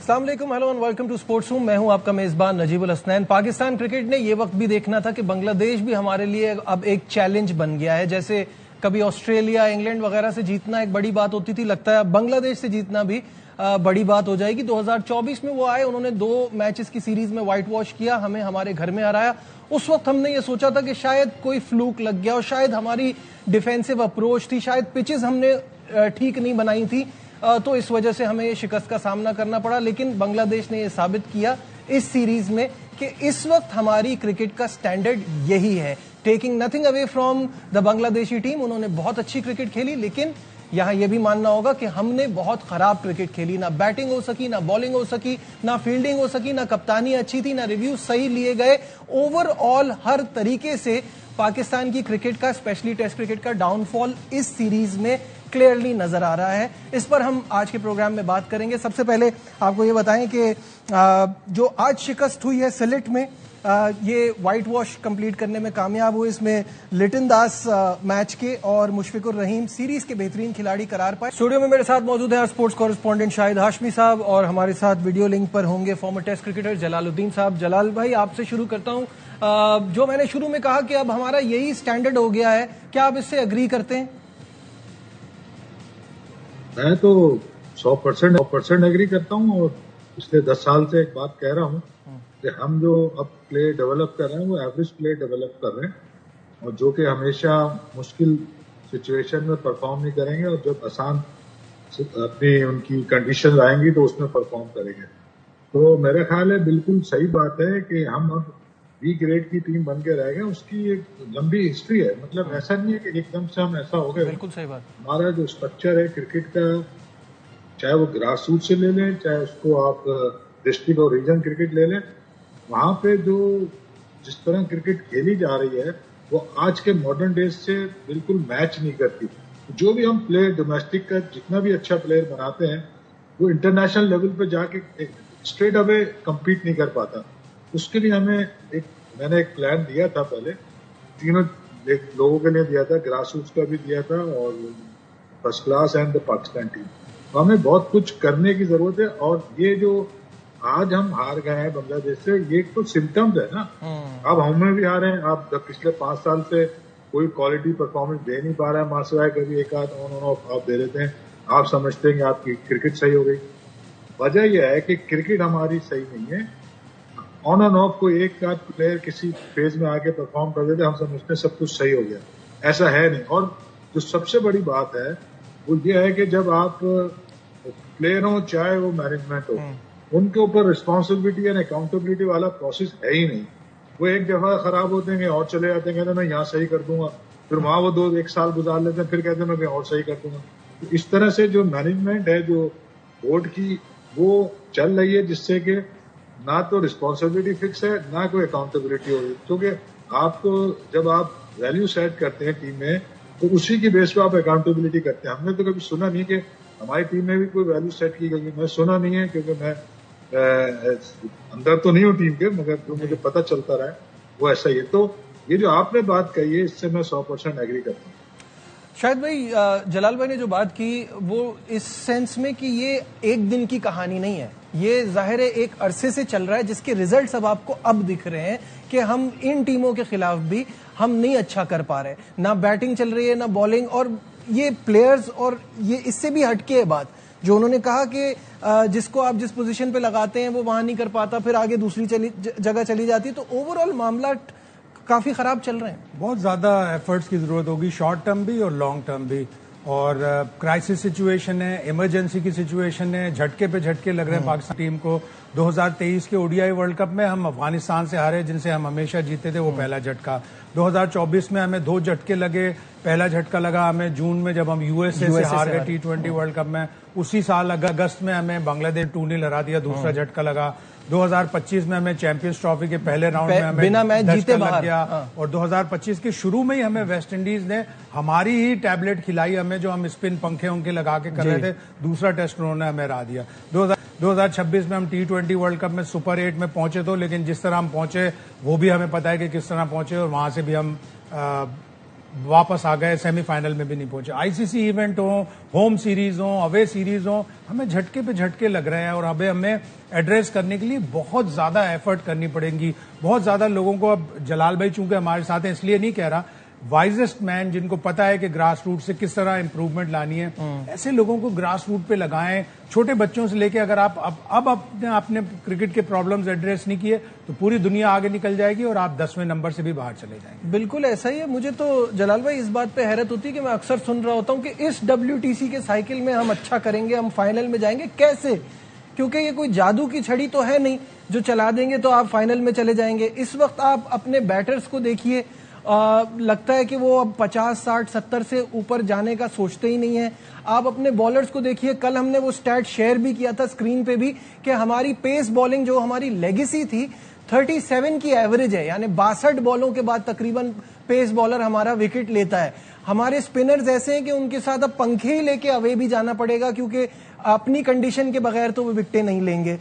अस्सलाम वालेकुम, hello and welcome to sports room. मैं हूं आपका मेजबान नजीबुल हसनैन। पाकिस्तान क्रिकेट ने ये वक्त भी देखना था कि बांग्लादेश भी हमारे लिए अब एक चैलेंज बन गया है। जैसे कभी ऑस्ट्रेलिया, इंग्लैंड वगैरह से जीतना एक बड़ी बात होती थी, लगता है बांग्लादेश से जीतना भी बड़ी बात हो जाएगी। 2024 में वो आए, उन्होंने 2 मैचेस की सीरीज में व्हाइट वॉश किया, हमें हमारे घर में हराया। उस वक्त हमने ये सोचा था कि शायद कोई फ्लूक लग गया और शायद हमारी डिफेंसिव अप्रोच थी, शायद पिचेस हमने ठीक नहीं बनाई थी, तो इस वजह से हमें ये शिकस्त का सामना करना पड़ा। लेकिन बांग्लादेश ने ये साबित किया इस सीरीज में कि इस वक्त हमारी क्रिकेट का स्टैंडर्ड यही है। Taking nothing away from the Bangladeshi team, उन्होंने बहुत अच्छी क्रिकेट खेली, लेकिन यहां यह भी मानना होगा कि हमने बहुत खराब क्रिकेट खेली। ना बैटिंग हो सकी, ना बॉलिंग हो सकी, ना फील्डिंग हो सकी, ना कप्तानी अच्छी थी, ना रिव्यू सही लिए गए। ओवरऑल हर तरीके से पाकिस्तान की क्रिकेट का, स्पेशली टेस्ट क्रिकेट का डाउनफॉल इस सीरीज में क्लियरली नजर आ रहा है। इस पर हम आज के प्रोग्राम में बात करेंगे। सबसे पहले आपको ये बताएं कि जो आज शिकस्त हुई है सिलेट में, ये व्हाइट वॉश कंप्लीट करने में कामयाब हुए। इसमें लिटन दास मैच के और मुशफिकुर रहीम सीरीज के बेहतरीन खिलाड़ी करार पाए। स्टूडियो में मेरे साथ मौजूद है स्पोर्ट्स कॉरेस्पॉन्डेंट शाहिद हाशमी साहब, और हमारे साथ वीडियो लिंक पर होंगे फॉर्मर टेस्ट क्रिकेटर जलालुद्दीन साहब। जलाल भाई, आपसे शुरू करता हूं। जो मैंने शुरू में कहा कि अब हमारा यही स्टैंडर्ड हो गया है, क्या आप इससे अग्री करते हैं? मैं तो 100% एग्री करता हूँ, और पिछले 10 साल से एक बात कह रहा हूँ कि हम जो अब प्ले डेवलप कर रहे हैं वो एवरेज प्ले डेवलप कर रहे हैं, और जो कि हमेशा मुश्किल सिचुएशन में परफॉर्म नहीं करेंगे, और जब आसान अपनी उनकी कंडीशन आएंगी तो उसमें परफॉर्म करेंगे। तो मेरा ख्याल है बिल्कुल सही बात है कि हम अब बी ग्रेड की टीम बन के रह गए। उसकी एक लंबी हिस्ट्री है, मतलब ऐसा नहीं है कि एकदम से हम ऐसा हो गए। बिल्कुल सही बात। हमारा जो स्ट्रक्चर है क्रिकेट का, चाहे वो ग्रास रूट से ले लें, चाहे उसको आप डिस्ट्रिक्ट और रीजन क्रिकेट ले लें, वहां पे जो जिस तरह क्रिकेट खेली जा रही है वो आज के मॉडर्न डेज से बिल्कुल मैच नहीं करती। जो भी हम प्लेयर डोमेस्टिक का जितना भी अच्छा प्लेयर बनाते हैं, वो इंटरनेशनल लेवल पे जाके स्ट्रेट अवे कम्पीट नहीं कर पाता। उसके लिए मैंने एक प्लान दिया था पहले, तीनों लोगों के लिए दिया था, ग्रास रूट्स का भी दिया था और first class and the Pakistan team. तो हमें बहुत कुछ करने की जरूरत है, और ये जो आज हम हार गए हैं बांग्लादेश से, ये तो सिम्टम्स है ना। अब हमें भी हारे हैं। आप पिछले 5 साल से कोई क्वालिटी परफॉर्मेंस दे नहीं पा रहा है, मासिवाय कभी एक आध ऑन ऑफ आप दे देते हैं। आप समझते हैं कि आपकी क्रिकेट सही हो गई। वजह यह है कि क्रिकेट हमारी सही नहीं है। ऑन एंड ऑफ कोई एक आध प्लेयर किसी फेज में आके परफॉर्म कर देते, हम समझते हैं सब कुछ सही हो गया। ऐसा है नहीं। और जो सबसे बड़ी बात है वो ये है कि जब आप प्लेयर हो, चाहे वो मैनेजमेंट हो, उनके ऊपर रिस्पॉन्सिबिलिटी एंड अकाउंटेबिलिटी वाला प्रोसेस है ही नहीं। वो एक दफा खराब होते हैं और चले जाते हैं, कहते हैं मैं यहाँ सही कर दूंगा, फिर वहां वो 1 साल गुजार लेते हैं, फिर कहते हैं मैं और सही कर दूंगा। तो इस तरह से जो मैनेजमेंट है जो बोर्ड की, वो चल रही है, जिससे कि ना तो रिस्पॉन्सिबिलिटी फिक्स है, ना कोई अकाउंटेबिलिटी हो रही। क्योंकि आपको जब आप वैल्यू सेट करते हैं टीम में, तो उसी की बेस पे आप अकाउंटेबिलिटी करते हैं। हमने तो कभी सुना नहीं कि हमारी टीम में भी कोई वैल्यू सेट की गई। मैं सुना नहीं है, क्योंकि मैं अंदर तो नहीं हूँ टीम के, मगर जो मुझे पता चलता रहा है वो ऐसा ही है। तो ये जो आपने बात कही है, इससे मैं 100% एग्री करता हूँ। शायद भाई, जलाल भाई ने जो बात की वो इस सेंस में कि ये एक दिन की कहानी नहीं है, ये जाहिर है एक अरसे से चल रहा है, जिसके रिजल्ट्स अब आपको अब दिख रहे हैं कि हम इन टीमों के खिलाफ भी हम नहीं अच्छा कर पा रहे। ना बैटिंग चल रही है, ना बॉलिंग, और ये प्लेयर्स, और ये इससे भी हटके है बात जो उन्होंने कहा कि जिसको आप जिस पोजीशन पे लगाते हैं वो वहां नहीं कर पाता, फिर आगे दूसरी जगह चली जाती है। तो ओवरऑल मामला काफी खराब चल रहे हैं। बहुत ज्यादा एफर्ट्स की जरूरत होगी, शॉर्ट टर्म भी और लॉन्ग टर्म भी। और क्राइसिस सिचुएशन है, इमरजेंसी की सिचुएशन है, झटके पे झटके लग रहे हैं पाकिस्तान टीम को। 2023 के ओडीआई वर्ल्ड कप में हम अफगानिस्तान से हारे, जिनसे हम हमेशा जीते थे, वो पहला झटका। 2024 में हमें 2 झटके लगे। पहला झटका लगा हमें जून में, जब हम यूएसए से हार गए T20 वर्ल्ड कप में। उसी साल अगस्त में हमें बांग्लादेश 2-0 हरा दिया, दूसरा झटका लगा। 2025 में हमें चैंपियंस ट्रॉफी के पहले राउंड में हमें बिना मैच जीते लग गया। और 2025 के शुरू में ही हमें वेस्ट इंडीज ने हमारी ही टैबलेट खिलाई हमें, जो हम स्पिन पंखे उनके लगा के कर रहे थे। दूसरा टेस्ट उन्होंने हमें हरा दिया। 2026 में हम T20 वर्ल्ड कप में सुपर 8 में पहुंचे तो, लेकिन जिस तरह हम पहुंचे वो भी हमें पता है कि किस तरह पहुंचे, और वहां से भी हम वापस आ गए, सेमीफाइनल में भी नहीं पहुंचे। आईसीसी इवेंट हो, होम सीरीज हो, अवे सीरीज हो, हमें झटके पे झटके लग रहे हैं और अबे हमें एड्रेस करने के लिए बहुत ज्यादा एफर्ट करनी पड़ेगी। बहुत ज्यादा लोगों को, अब जलाल भाई चूंकि हमारे साथ हैं इसलिए नहीं कह रहा, वाइजेस्ट मैन जिनको पता है कि ग्रास रूट से किस तरह इंप्रूवमेंट लानी है, ऐसे लोगों को ग्रास रूट पे लगाएं। छोटे बच्चों से लेके अगर आप अब आपने क्रिकेट के प्रॉब्लम्स एड्रेस नहीं किए तो पूरी दुनिया आगे निकल जाएगी और आप 10वें नंबर से भी बाहर चले जाएंगे। बिल्कुल ऐसा ही है। मुझे तो जलाल भाई इस बात पे हैरत होती है कि मैं अक्सर सुन रहा होता हूं कि इस WTC के साइकिल में हम अच्छा करेंगे, हम फाइनल में जाएंगे। कैसे? क्योंकि ये कोई जादू की छड़ी तो है नहीं जो चला देंगे तो आप फाइनल में चले जाएंगे। इस वक्त आप अपने बैटर्स को देखिए, लगता है कि वो अब 50, 60, 70 से ऊपर जाने का सोचते ही नहीं है। आप अपने बॉलर्स को देखिए, कल हमने वो स्टैट शेयर भी किया था स्क्रीन पे भी कि हमारी पेस बॉलिंग जो हमारी लेगेसी थी 37 की एवरेज है, यानी 62 बॉलों के बाद तकरीबन पेस बॉलर हमारा विकेट लेता है। हमारे स्पिनर्स ऐसे हैं कि उनके साथ अब पंखे ही लेके अवे भी जाना पड़ेगा क्योंकि अपनी कंडीशन के बगैर तो वो विकेटें नहीं लेंगे।